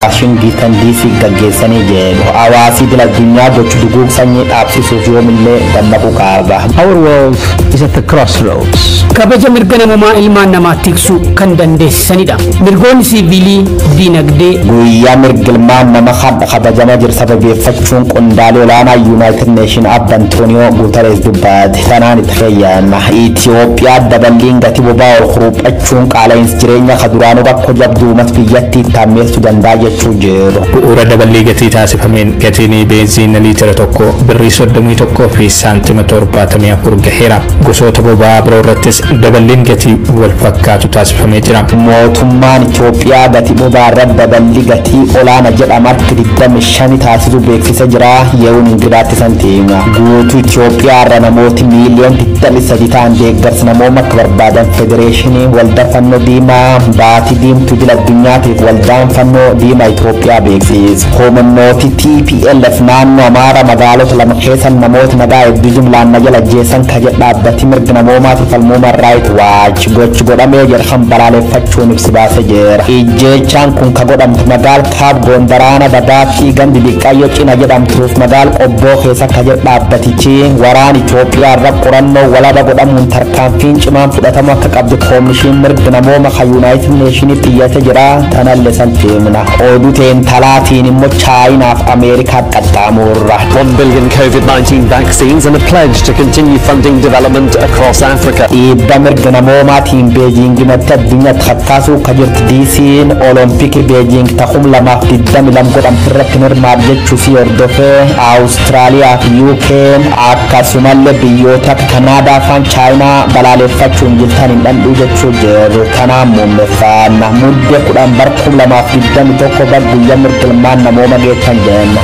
Washington DC gaggeessanii jedhu hawaasi dila addunyaa gochuu duguug sanyii dhaabsisuuf yoomillee dammaquu qaba. Our world is at the crossroads. Kabaja mirga namummaa ilmaan namaa tiksuu kan dandeessisanidha. Mirgoonni siivilii, diinagdee. Guyyaa mirga ilmaan namaa kabajamaa jiru sababeeffachuun qondaalee olaanaa United Nations Abba Antonio Guterres dubbate. Kanaan itti fayyadama. Itoophiyaa daballiin gatii boba'aa ol kuruphachuun qaala'insi jireenya kaduraanuu bakka jabduumas biyyattii taammeessuu danda'a jechuun jiru. Bu'uura daballii gatii taasifameen gatiin beenzina liitira tokko birrii 31 fi saantima 74 gaheera. Gosoota boba'aa biroo irrattis daballiin gatii wal fakkaatu taasifamee jira. Mootummaan Itoophiyaa gatii boba'aa irratti daballii gatii olaanaa jedhamatti 25 taasisuu beeksisa jira. Yeroon ingiraatti santiima. Guutuu Itoophiyaa irra namooti miiliyoon 23 ta'an deeggarsa namoota akka barbaadan federeeshinii waldaa fannoo diimaa baatii diimtuu dila addunyaatiif waldaan fannoo diimaa Itoophiyaa beeksisa. Hoomannooti TPLF naannoo Amaaraa magaalota lama keessa namoota nagaa hedduu jumlaan na jala jeessan ka jedha dhaabbati mirga namoomaatiif falmuuma Right Watch gochi godhamee jira kan balaaleffachuun ibsi baase jira. Ijjeechaan kun ka godhamtu magaal kaab Gondaraana Dadaatti gandi Biqqayyoo Cina jedhamtuuf magaal Qobboo keessa ka jedha dhaabbatichi waraan Itoophiyaa irra qorannoo walaba godhamuun tarkaanfiin cimaan fudhatamu akka qabdu koomishiin mirga namooma ka United Nations xiyyate jira tanallee salpheemna. Oduu teen talaatiin immoo Chaayinaaf Ameerikaa qaxxaamurra. 1 billion COVID-19 vaccines and a pledge to continue funding development across Africa. Dhiibba mirga namoomaatiin Beejiingimatti addunyaatti fakkaasuu ka jirtu DC'n Olompikii Beejiing ta'um 2022 godhamtu irratti hirmaat jechuu fi hordofee Awustiraaliyaa fi UK'n akkasumallee biyyoota akka Kanaadaa fi Chaayinaa balaaleffachuun jirtan hin dhandhuu jechuu jiru. Kanaan muummeffaanna muddee 10 bara 2021 bar guyyaa mirga ilmaan namooma geettan jenna.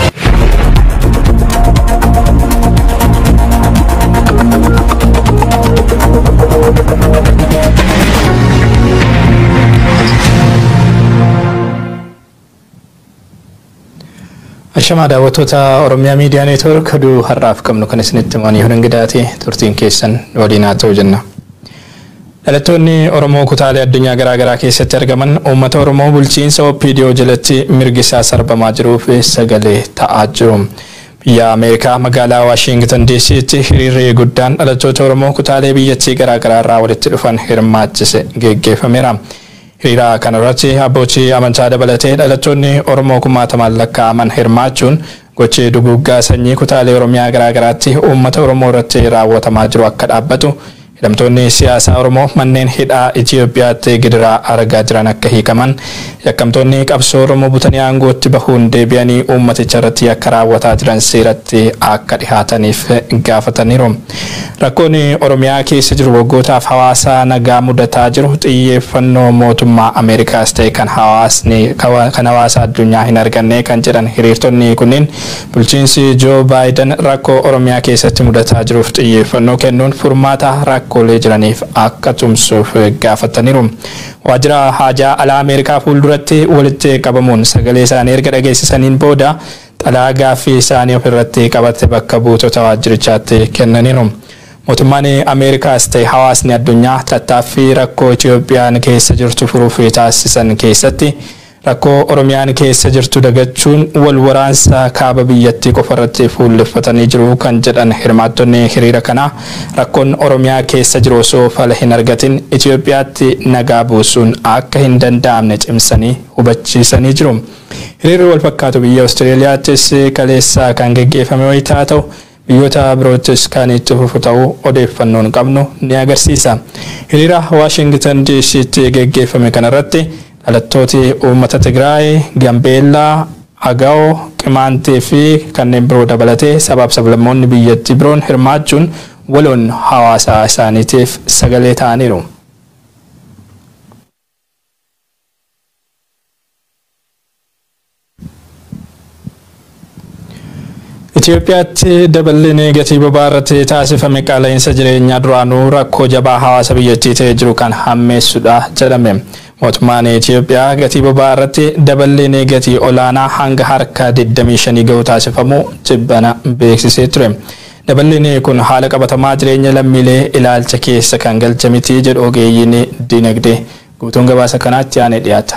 Ashama daawwattoota Oromiyaa Miidiyaa Neetwoork oduu har'aaf qabnu kan isinitti himanii hundaati turtiin keessan waliin haa ta'u jenna. Dhalattoonni Oromoo kutaalee addunyaa garaa garaa keessatti argaman uummata Oromoo bulchiinsa OPDO jalatti mirgi isaa sarbamaa jiruuf sagalee ta'aa jiru. Biyya Ameerikaa magaalaa Washington DC'tti hiriirri guddaan dhalattoota Oromoo kutaalee biyyattii garaa garaa irraa walitti dhufan hirmaachise geggeeffameera. Hiriira kanarratti abbootii amantaa dabalatee dhalattoonni Oromoo kumaatamaan lakkaa'aman hirmaachuun gochi duguuggaa sanyii kutaalee Oromiyaa garaa garaatti uummata Oromoo irratti raawwatamaa jiru akka dhaabbatu hidhamtoonni siyaasaa Oromoo manneen hidhaa Itoophiyaatti gidiraa argaa jiran akka hiikaman yakkamtoonni qabsoo Oromoo butanii aangootti bahuun deebi'anii uummaticha irratti akka raawwataa jiran seeratti akka dhihaataniif gaafataniiru. Rakkoon Oromiyaa keessa jiru waggootaaf hawaasa nagaa mudataa jiru xiyyeeffannoo mootummaa Ameerikaas ta'e kan hawaasa addunyaa hin arganne kan jedhan hiriirtonni kunniin bulchiinsi Joo Baayiden rakkoo Oromiyaa keessatti mudataa jiruuf xiyyeeffannoo kennuun furmaata rakkoolee jiraniif akka tumsuuf gaafataniiru. Waajjira haajaa alaa Ameerikaa fuulduratti walitti qabamuun sagalee isaanii erga dhageessisaniin booda xalayaa gaaffii isaanii ofirratti qabate bakka buutota waajjirichaatti kennaniiru. Mootummaan Ameerikaas ta'e hawaasni addunyaa tattaaffii rakkoo Itoophiyaan keessa jirtu furuuf taasisan keessatti rakkoo Oromiyaan keessa jirtu dagachuun wal waraansa kaaba biyyattii qofarratti fuulleffatanii jiru kan jedhan hirmaattonni hiriira kana rakkoon Oromiyaa keessa jiru osoo fala hin argatin Itoophiyaatti nagaa buusuun akka hin danda'amne cimsanii hubachiisanii jiru. Hiriirri wal fakkaatu biyya Awustiraaliyaattis kaleessa kan geggeeffame wayitaa ta'u biyyoota biroottis kan itti fufu ta'uu odeeffannoon qabnu ni agarsiisa. Hiriira Washington DC'tti geggeeffame kanarratti dhalattooti uummata Tigraay, Gambeellaa, Agaa'oo, Qimaantee fi kanneen biroo dabalatee sabaaf sablammoonni biyyattii biroon hirmaachuun waloon hawaasa isaaniitiif sagalee ta'aniiru. Itoophiyaatti daballiin gatii boba'aa irratti taasifame qaala'insa jireenyaa duraanuu rakkoo jabaa hawaasa biyyattii ta'ee jiru kan hammeessudha jedhame. Mootummaan Itoophiyaa gatii boba'aa irratti daballiin gatii olaanaa hanga harka 25 ga'u taasifamu jibbana beeksisee ture. Daballiin kun haala qabatamaa jireenya lammiilee ilaalcha keessa kan galche miti jedhu ogeeyyiin dinagdee. Guutuun gabaasa kanaatti aanee dhiyaata.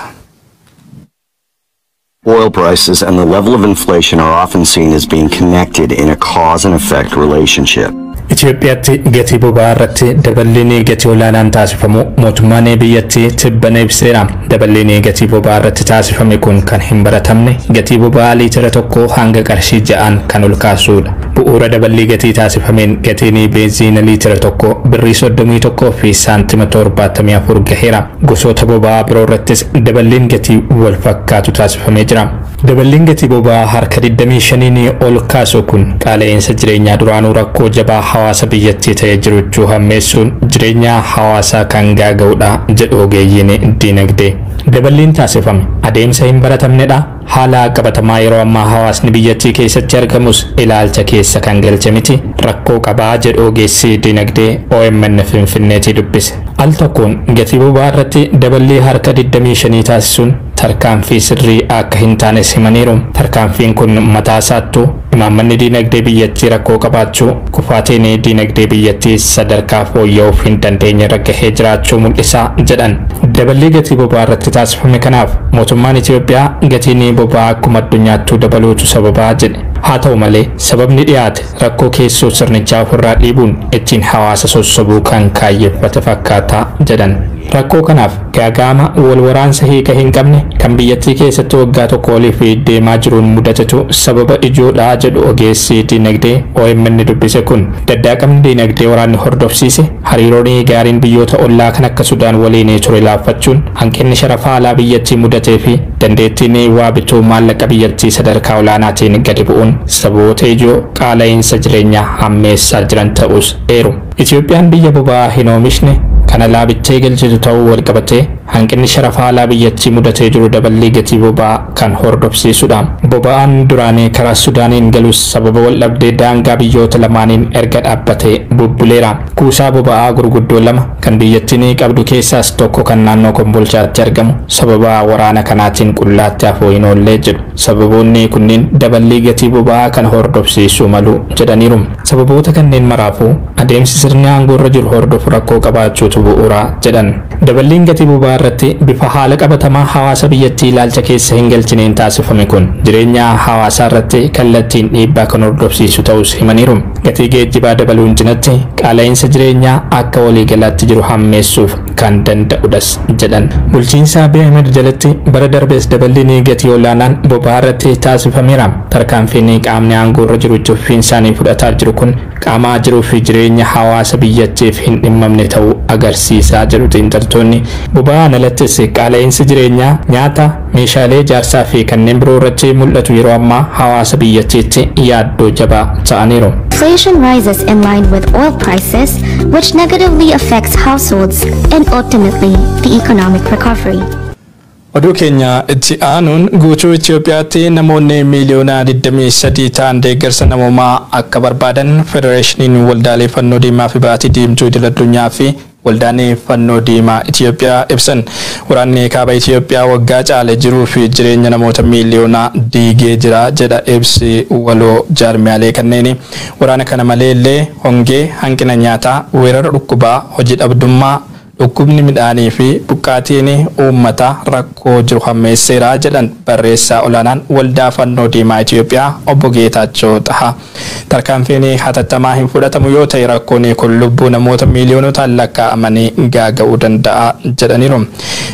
Oil prices and the level of inflation are often seen as being connected in a cause and effect relationship. Itoophiyaatti gatii boba'aa irratti daballiin gatii olaanaan taasifamu mootummaan biyyattii tibbana ibseera. Daballiin gatii boba'aa irratti taasifame kun kan hin baratamne gatii boba'aa liitira tokko hanga qarshii 6 kan ol kaasuudha. Bu'uura daballii gatii taasifameen gatiin beenzina liitira tokko birrii 31 fi saantima 74 gaheera. Gosoota boba'aa biroo irrattis daballiin gatii wal fakkaatu taasifamee jira. Daballiin gatii boba'aa harka 25 ol kaasu kun qaala'insa jireenyaa duraanuu rakkoo jabaa hawaasa biyyattii ta'ee jiru jechuu hammeessuun jireenya hawaasaa kan gaaga'udha jedhu ogeeyyiin diinagdee. Daballiin taasifame adeemsa hin baratamnedha. Haala qabatamaa yeroo ammaa hawaasni biyyattii keessatti argamus ilaalcha keessa kan galche miti. Rakkoo qabaa jedhu ogeessi diinagdee OMN Finfinneetii dubbise. Al tokkoon gatii boba'aa irratti daballii harka 25 taasisuun tarkaanfii sirrii akka hin taane himaniiru. Tarkaanfiin kun mataa isaattuu imaammanni diinagdee biyyattii rakkoo qabaachuu, kufaatiin diinagdee biyyattii sadarkaa fooyya'uuf hin dandeenye irra gahee jiraachuu mul'isa jedhan. Daballii gatii boba'aa irratti taasifame kanaaf mootummaan Itoophiyaa gatiin boba'aa akkuma addunyaattuu dabaluutu sababaa jedhe. Haa ta'u malee sababni dhiyaate rakkoo keessoo sirnichaa ofirraa dhiibuun ittiin hawaasa sossobuu kan kaayyeffate fakkaata jedhan. Rakkoo kanaaf gaaga'ama wal waraansa hiika hin qabne kan biyyattii keessatti waggaa tokko oliif deemaa jiruun mudatetu sababa ijoodha jedhu ogeessi diinagdee OMN dubbise kun. Daddaaqamni diinagdee waraanni hordofsiise hariiroon gaariin biyyoota ollaa kan akka Sudaan waliin ture laaffachuun hanqinni sharafa alaa biyyattii mudatee fi dandeettiin waa bituu maallaqa biyyattii sadarkaa olaanaatiin gadi bu'uun sababoota ijoo qaala'insa jireenyaa hammeessaa jiran ta'us eeru. Itoophiyaan biyya boba'aa hin oomishne kana laabichee galchitu ta'uu wal qabatee hanqinni sharafa alaa biyyattii mudatee jiru daballii gatii boba'aa kan hordofsiisudha. Boba'aan duraanii karaa Sudaaniin galus sababa wal dhabdee daangaa biyyoota lamaaniin erga dhaabbatee bubbuleera. Kuusaa boba'aa gurguddoo lama kan biyyattiin qabdu keessaas tokko kan naannoo Kombolchaatti argamu sababa waraana kanaatiin qullaatti hafuu hin oollee jedhu. Sababoonni kunniin daballii gatii boba'aa kan hordofsiisuu malu jedhaniiru. Sababoota kanneen maraafuu adeemsi sirni aangoo irra jiru hordofu rakkoo qabaachuutu bu'uura jedhan. Daballiin gatii boba'aa irratti bifa haala qabatamaa hawaasa biyyattii ilaalcha keessa hin galchineen taasifame kun jireenya hawaasaa irratti kallattiin dhiibbaa kan hordofsiisu ta'us himaniiru. Gatii geejjibaa dabaluun cinatti qaala'insa jireenyaa akka waliigalaatti jiru hammeessuuf kan danda'udhas jedhan. Bulchiinsa Abiy Ahmed jalatti bara darbees daballiin gatii olaanaan boba'aa irratti taasifameera. Tarkaanfiin qaamni aangoo irra jiru cufiin isaanii fudhataa jiru kun qaama jiruu fi jireenya hawaasa biyyattiif hin dhimmamne ta'uu agarsiisaa jedhu xiinxaltoonni. Boba'aan alattis qaala'insi jireenyaa nyaata, meeshaalee ijaarsaa fi kanneen biroo irratti mul'atu yeroo ammaa hawaasa biyyattiitti yaaddoo jabaa ta'aniiru. Inflation rises in line with oil prices, which negatively affects households and ultimately the economic recovery. Oduu keenya itti aanuun guutuu Itoophiyaatti namoonni miiliyoona 23 ta'an deeggarsa namoomaa akka barbaadan Federeeshiniin Waldaalee Fannoo Diimaa fi Baatii Diimtuu Idil Addunyaa fi Waldaan Fannoo Diimaa Itoophiyaa ibsan. Waraanni kaaba Itoophiyaa waggaa caale jiruu fi jireenya namoota miiliyoona diigee jira jedha ibsi waloo jaarmiyaalee kanneen. Waraana kana malee illee hongee, hanqina nyaataa, weerara dhukkubaa, hojii dhabdummaa, dhukkubni midhaanii fi buqqaatiin uummata rakkoo jiru hammeesseera jedhan barreessaa olaanaan Waldaa Fannoo Diimaa Itoophiyaa obbo Geetaachoo Xahaa. Tarkaanfiin hatattamaa hin fudhatamu yoo ta'e rakkoon kun lubbuu namoota miiliyoonotaan lakkaa'amanii gaaga'uu danda'a jedhaniiru.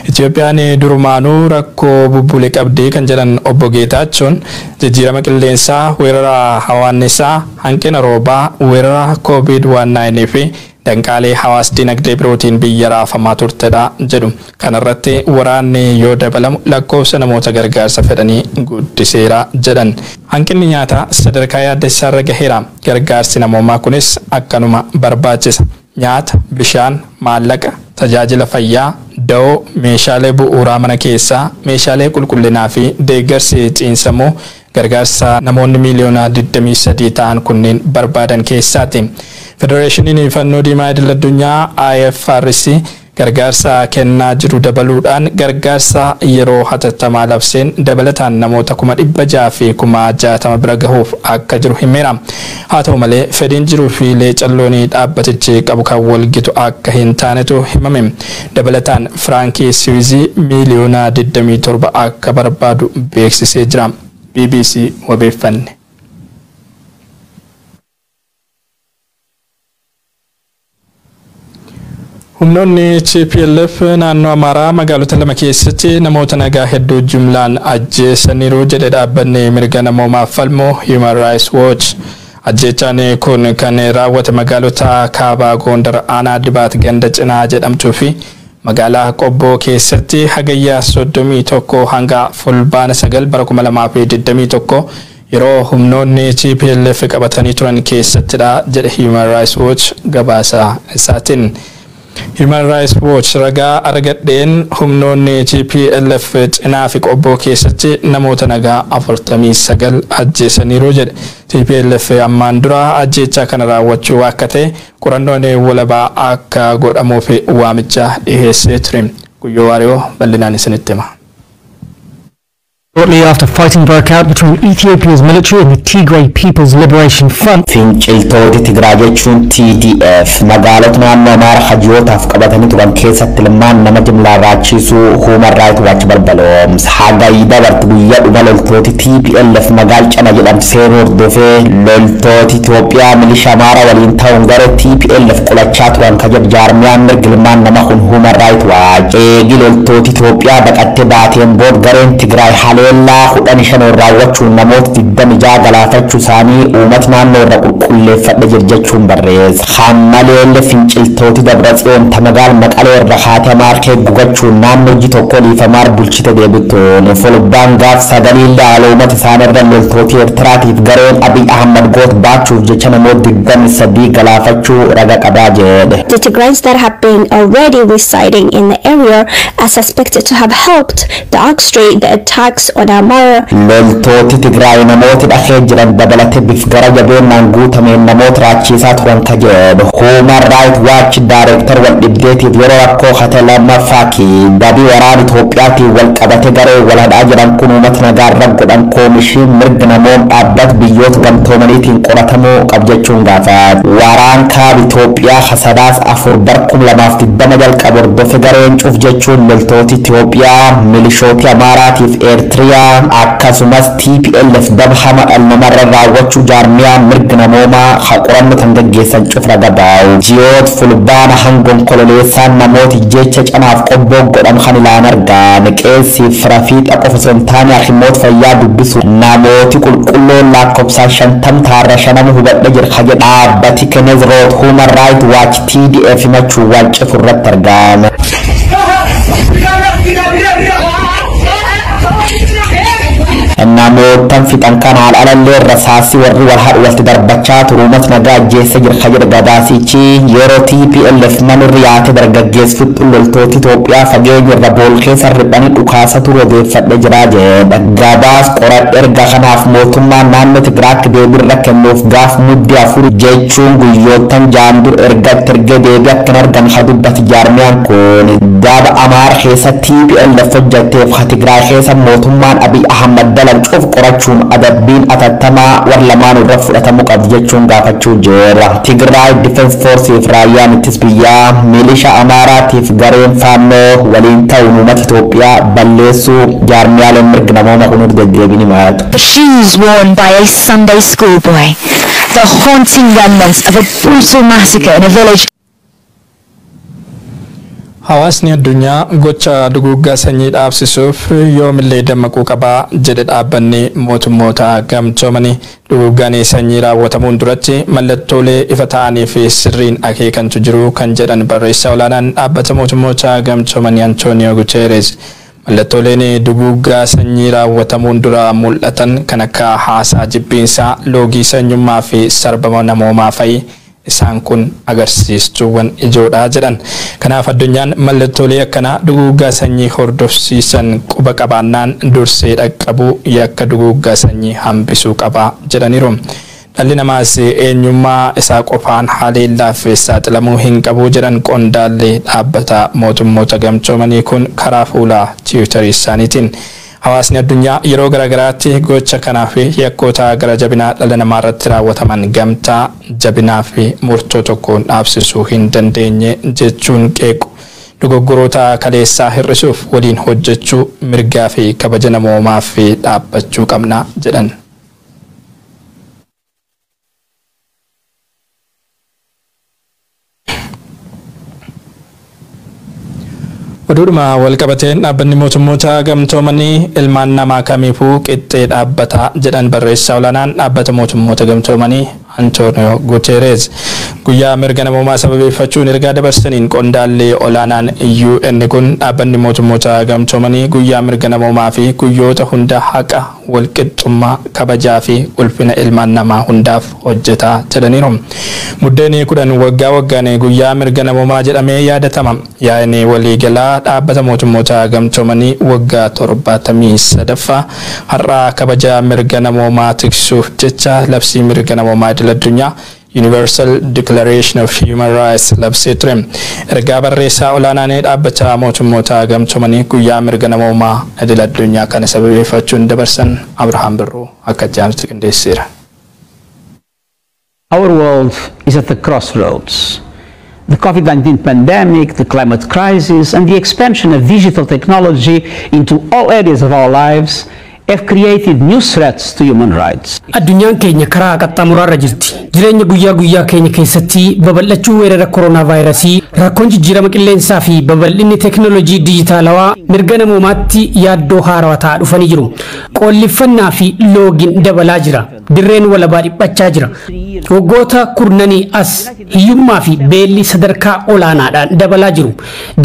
Itoophiyaan durumaanuu rakkoo bubbule qabdii kan jedhan obbo Geetaachoon jijjiirama qilleensaa, weerara hawaannisaa, hanqina roobaa, weerara COVID-19 fi danqaalee hawaas dinagdee birootiin biyya raafamaa turtedha jedhu. Kanarratti waraanni yoo dabalamu lakkoofsa namoota gargaarsa fedhanii guddiseera jedhan. Hanqinni nyaataa sadarkaa yaaddessaa irra gaheera. Gargaarsi namoomaa kunis akkanuma barbaachisa. Nyaata, bishaan, maallaqa, tajaajila fayyaa, da'oo, meeshaalee bu'uuraa mana keessaa, meeshaalee qulqullinaa fi deeggarsi ciinsamuu gargaarsa namoonni miiliyoona 23 ta'an kunneen barbaadan keessaati. Federeeshiniin Fannoo Diimaa Idil Addunyaa IFRC gargaarsa kennaa jiru dabaluudhaan gargaarsa yeroo hatattamaa labseen dabalataan namoota 600 fi 60 bira gahuuf akka jiru himeera. Haa ta'u malee fedhiin jiruu fi leecalloonii dhaabbatichi qabu kan walgitu akka hin taanetu himame. Dabalataan firankii Siwiizii miliyoona 27 akka barbaadu beeksisee jira. BBC wabeeffanne. Humnoonni TPLF naannoo Amaaraa magaalota lama keessatti namoota nagaa hedduu jumlaan ajjeesaniiru jedhe dhaabbanni mirga namoomaaf falmu Human Rights Watch. Ajjechaan kun kan raawwate magaalota kaabaa Gondar aanaa Dibaat ganda cinaa jedhamtuu fi magaalaa Qobboo keessatti hagayyaa 31 hanga fulbaana 9 bara 2021 yeroo humnoonni TPLF qabatanii turan keessattidha jedhe Human Rights Watch gabaasa isaatiin. Human Rights Watch ragaa argadheen humnoonni TPLF cinaa fi Qobboo keessatti namoota nagaa 49 ajjeesaniiru jedhe. TPLF ammaan dura ajjechaa kana raawwachuu akka ta'e qorannoon walabaa akka godhamuuf waamicha dhiheessee ture. Guyyoo Waariyoo bal'inaan isinitti hima. Shortly after fighting broke out between Ethiopia's military and the Tigray People's Liberation Front, finciltooti Tigraa jechuun TDF magaalota naannoo Amaaraa hajiyootaaf qabatanii turan keessatti ilmaan nama jimlaa raachiisuu Human Rights Watch balbaloomsa. Hagayya dabarte guyyaa dhuma loltooti TPLF magaal cana jedhamtu seenuu hordofee loltooti Itoophiyaa milishaa Amaaraa waliin ta'uun gara TPLF qolachaa turan kajar jaarmiyaan mirga ilmaan nama kun Human Rights Watch eegi loltooti Itoophiyaa baqattee baateen booda gareen Tigraay haleellaa 15 raawwachuun namoota 26 galaafachuu isaanii uummata naannoo irra qulqulleeffadhe jechuun barreessa. Hammaleelle finciltooti Dabratsiyoon tamagaal Maqalee irra haati Amaarkee gugachuun naannoo hojii tokko dhiifamaar bulchite deebittoon fulbaan gaaf sagalee laaloo uummata isaan irra loltooti Eertiraatiif gareen Abiy Ahmad goot baachuuf jecha namoota 23 galaafachuu raga qabaa jedhe. The Tigrays that have been already residing in the area are suspected to have helped the orchestrate the attacks on Amara. Loltooti Tigraay namoota dhaqee jiran dabalatee bif gara jabeenyaan guutameen namoota raachiisaa turan ka jedhu. Human Rights Watch Director wal dhibdeetiif yeroo rakkoo hate lammaffaa dabii waraana Itoophiyaatiin wal qabate garee wal hadhaa jiran kun uummata nagaarra godhan koomishiin mirga namoota dhaabbata biyyoota gamtoomaniitiin qoratamuu qaba jechuun gaafate. Waraan kaaba Itoophiyaa hasadaas 4 bara 2020 jalqabe hordofe gareen cuuf jechuun loltooti Itoophiyaa milishooti Amaaraatiif Eertiriyaa akkasumas TPLF dabhama almamarra raawwachuu jaarmiyaa mirga namoomaa qorannoo tan gaggeessan cufra gabaa'u. Jiyoot fulbaana hangoon kololeessaan namooti jecha canaaf qobboo godhan kan ilaan argaan qeessi firafiixa qofa sontaanii himoota fayyaa dubbisu namooti qulqulloon lakkoofsaan 50 taarra 5 hubadhe jira ka jedha dhaabbati Kenneth Roth Human Rights Watch TDF himachuu waan cufurratti argame. Namoota fixan kan haalalee rasaasii warri wal hadhu walitti darbachaa turu uummata nagaa ajjeessa jira ka jedha gabaasichi yeroo TPLF manurri yaate dargaggeessutti loltooti Itoophiyaa fageenya irra bool keessa riphanii dhukaasa ture odeeffadhe jira jedha. Gabaas qoradhe erga kanaaf mootummaan naannoo Tigraatti deebiirra kennuuf gaaf muddi 4 jechuun guyyootan jaandur ergatti erga deebii akkan argan ha dubbati jaarmiyaan kun daaba Amaara keessa TPLF hojjetteef ha Tigraay keessa mootummaan Abiy Ahmad cuuf qorachuun adabbiin atattamaa war lamaan irra fudhatamuu qabu jechuun gaafachuu jira. Tigraay Defense Force raayyaan ittisa biyyaa milishaa Amaaraatiif gareen faannoo waliin ta'uun uummata Itoophiyaa balleessuu jaarmiyaaleen mirga namoomaa kun deddeebiin himatu. The shoes worn by a Sunday school boy. The haunting remnants of a brutal massacre in a village. Hawaasni addunyaa gocha duguuggaa sanyii dhaabsisuuf yoomillee dammaquu qabaa jedhe dhaabbanni mootummoota gamtoomanii. Duguuggaan sanyii raawwatamuun duratti mallattoolee ifa ta'anii fi sirriin akeekantu jiru kan jedhan barreessaa olaanaan dhaabbata mootummoota gamtoomanii Antonio Guterres. Mallattooleen duguuggaa sanyii raawwatamuun dura mul'atan kan akka haasaa jibbiinsaa, loogii sanyummaa fi sarbama namoomaa fa'i. Isaan kun agarsiistuuwwan ijoodhaa jedhan. Kanaaf addunyaan mallattoolee akkanaa duguuggaa sanyii hordofsiisan quba qabaannaan dursee dhaqqabuu yakka duguuggaa sanyii hambisuu qabaa jedhaniiru. dhalli namaas eenyummaa isaa qofaan haleellaaf saaxilamuu hin qabu jedhan qondaallee dhaabbata mootummoota gamtoomanii kun karaa fuula tiwiitarii isaaniitiin. Hawaasni addunyaa yeroo garaagaraatti gocha kanaa fi yakkoota gara jabinaa dhala namaa irratti raawwataman gamtaa jabinaa fi murtoo tokkoon dhaabsisuu hin dandeenye jechuun qeequ. Dogoggoroota kaleessaa hir'isuuf waliin hojjechuu mirgaa fi kabaja namoomaa fi dhaabbachuu qabna jedhan. Oduudhuma walqabateen dhaabbanni mootummoota gamtoomanii ilmaan namaa kamiifuu qixxee dhaabbata jedhan barreessaa olaanaan dhaabbata mootummoota gamtoomanii Antonio Guterres guyyaa mirga namoomaa sababeeffachuun ergaa dabarsaniin qondaallee olaanaan UN kun dhaabbanni mootummoota gamtoomanii guyyaa mirga namoomaa fi guyyoota hunda haqa walqixxummaa kabajaa fi ulfina ilmaan namaa hundaaf hojjetaa jedhaniiru. Muddeen 10 waggaa waggaan guyyaa mirga namoomaa jedhamee yaadatama. Yaa'inni waliigalaa dhaabbata mootummoota gamtoomanii waggaa 73ffaa har'a kabaja mirga namoomaa tiksuuf jecha labsii mirga namoomaa idil-addunyaa Universal Declaration of Human Rights labsee ture. Ergaa barreessaa olaanaan dhaabbata mootummoota gamtoomanii guyyaa mirga namoomaa idil-addunyaa kana sababeeffachuun dabarsan Abrahaam Birruu akka jaamsi qindeesseera. Our world is at the crossroads. The COVID-19 pandemic, the climate crisis, and the expansion of digital technology into all areas of our lives have created new threats to human rights. Addunyaan keenya karaa qaxxaamuraarra jirti. Jireenya guyyaa guyyaa keenya keessatti babal'achuu weerara kooronaavaayirasii, rakkoon jijjiirama qilleensaa fi babal'inni teekinooloojii dijitaalawaa mirga namoomaatti yaaddoo haarawaa ta'aa dhufanii jiru. Qolliffannaa fi loogiin dabalaa jira. Dirreen walabaa dhiphachaa jira. Waggoota kurnanii as hiyyummaa fi beelli sadarkaa olaanaadhaan dabalaa jiru.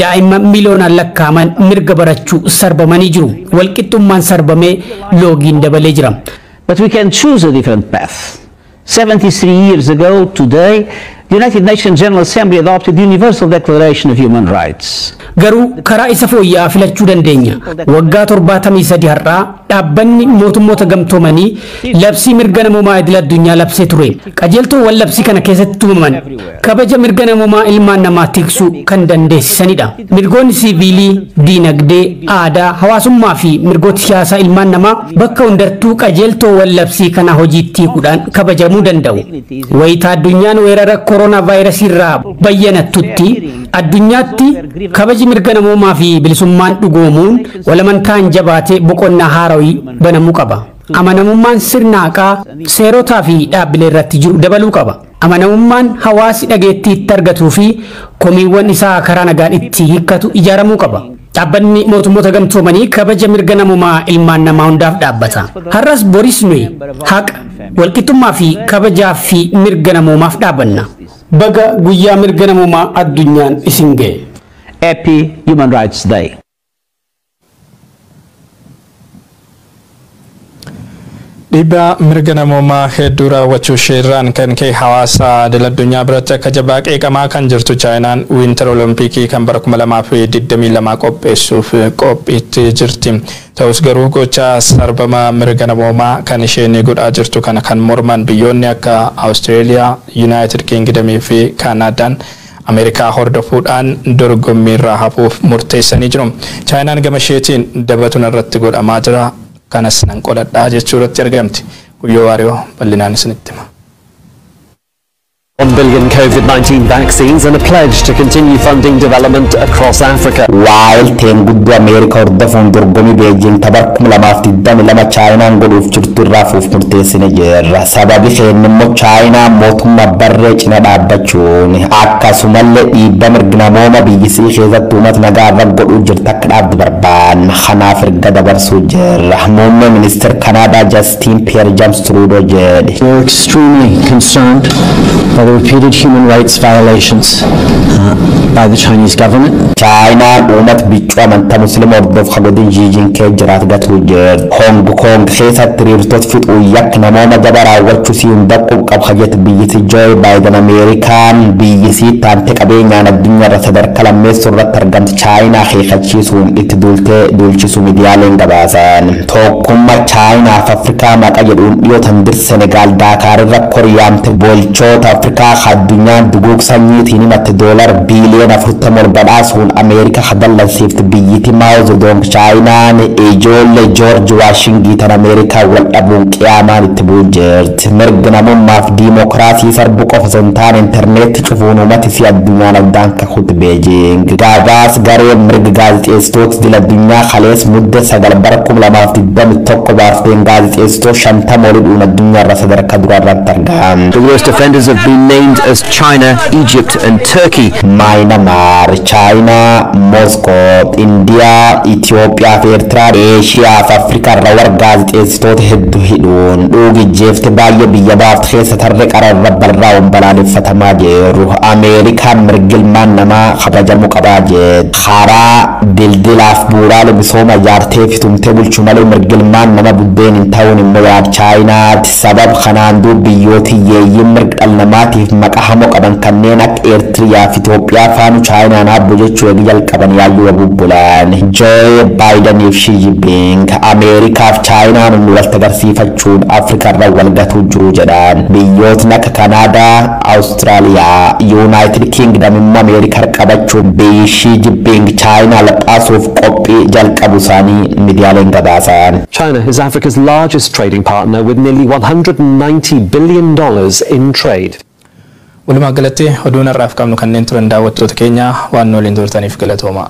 Daa'imman miliyoonaan lakkaa'aman mirga barachuu sarbamanii jiru. Walqixxummaan sarbamee loogiin dabalee jira. But we can choose a different path. 73 years ago today, the United Nations General Assembly adopted the Universal Declaration of Human Rights. Garuu karaa isa fooyya'aa filachuu dandeenya. Waggaa 73 har'aa dhaabbanni mootummoota gamtoomanii labsii mirga namoomaa idil-addunyaa labsee ture. Qajeeltowwan labsii kana keessatti tumaman kabaja mirga namoomaa ilmaan namaa tiksuu kan dandeessisanidha. Mirgoonni siiviilii, diinagdee, aadaa, hawaasummaa fi mirgoota siyaasaa ilmaan namaa bakka hundattuu qajeeltowwan labsii kana hojiitti hiikuudhaan kabajamuu danda'u. Wayitaa addunyaan weerara kooronaavaayirasii irraa bayyanattutti addunyaatti kabaji mirga namoomaa fi bilisummaan dhugoomuun walamantaan jabaatee boqonnaa haarawii banamuu qaba. Amanamummaan sirna haqaa seerotaa fi dhaabbilee irratti jiru dabaluu qaba. Amanamummaan hawaasi dhageettii itti argatuu fi komiiwwan isaa karaa nagaan itti hiikkatu ijaaramuu qaba. Dhaabbanni mootummoota gamtoomanii kabaja mirga namoomaa ilmaan namaa hundaaf dhaabbata. Har'as boris nuyi haqa walqixxummaa fi kabajaa fi mirga namoomaaf dhaabbanna. Baga guyyaa mirga namoomaa addunyaan isin ga'e. Happy Human Rights Day. Dhiibbaa mirga namoomaa hedduu raawwachuu isheerraan kan ka'e hawaasa idil-addunyaa biratti akka jabaa qeeqamaa kan jirtu Chaayinaan Winter Olympiikii kan bara 2022 qopheessuuf qophiitti jirti. Ta'us garuu gocha sarbama mirga namoomaa kan isheen godhaa jirtu kana kan morman biyyoonni akka Austraaliyaa, United Kingdom fi Kanadaan Ameerikaa hordofuudhaan dorgommii irraa hafuuf murteessanii jiru. Chaayinaan gama isheetiin dabatuna irratti godhamaa jira. Kanas nan qoladhaa jechuu irratti argamti. Guyyoo Waariyoo bal'inaan isinitti hima. 1 billion COVID-19 vaccines and a pledge to continue funding development across Africa. While Tengudu America hordofuun dorgommii Beijing tabar 2022 Chaayinaan godhuuf jirtu irraa fuuf murteessine jirra. Sababi isheen immoo Chaayinaa mootummaa barree cina dhaabbachuun akkasumallee dhiibba mirga namoomaa biyyisii keessatti uummata nagaa irra godhuu jirtu akka dhaabdu barbaanna. Kanaaf erga dabarsuu jirra. Muummee ministeera Kanaadaa Justin Pierre James Trudeau jedhe. We're extremely concerned the repeated human rights violations by the Chinese government. China umat bichwa manta muslim ordof khagodin jijin ke jirat gatu jer Hong Kong khesa tirirtot fit uyak namoma jabara wachu si undaqu qab khajat biyisi Joe Biden American biyisi tante qabenya na dunya rasadar kalamme surrat targamt China khikhachi sun itdulte dulchi su medialen gabasan tokkumma China Africa ma qajedun yotan bir Senegal Dakar rakkoriam te bolchot Africa khadunya duguk sanyi tini mat dollar billion afurtamol badasun America khadalla sift biyiti Mao Zedong China ne ejole George Washington America wal abun qiyaman itbujert mergnamum maf demokrasi sarbu qofsantan internet chufunu mati fi adunya na danka khut Beijing gabas gare merg gazet stocks dila dunya khales mudda sagal barakum la maf dam tokko baf den gazet stock shanta molud una dunya rasadar kadra targam. The worst offenders have been named as China, Egypt and Turkey. Myanmar, China, Moscow, India, Ethiopia, Eritrea, Asia, Africa, rawar gazet stock heddu hidun ugi jefte baye biya baf khesa tarrek ara rabbal raum balani fatama jeru America mergil man nama khabaja muqabaje khara dildilaf bural bisoma yarte fitumte bulchumale mergil man nama budden tawni moyad China sabab khanandu biyoti yeyin mergal namati maqahamo qaban kannenak Eritrea Ethiopia fanu China na bujechu egil qaban yayu bubulan Joe Biden if Xi Jinping America China nu waltagarsiifachun Africa rawal gatu jurujadan biyot nak Canada Australia United Kingdom America qabachun bi Xi Jinping China lapasuf qopi jalqabusani medialen gabasan. China is Africa's largest trading partner with nearly $190 billion in trade. Walumaa galatti oduun har'aaf qabnu kanneen turan daawwattoota keenya waan nooliin turtaniif galatooma.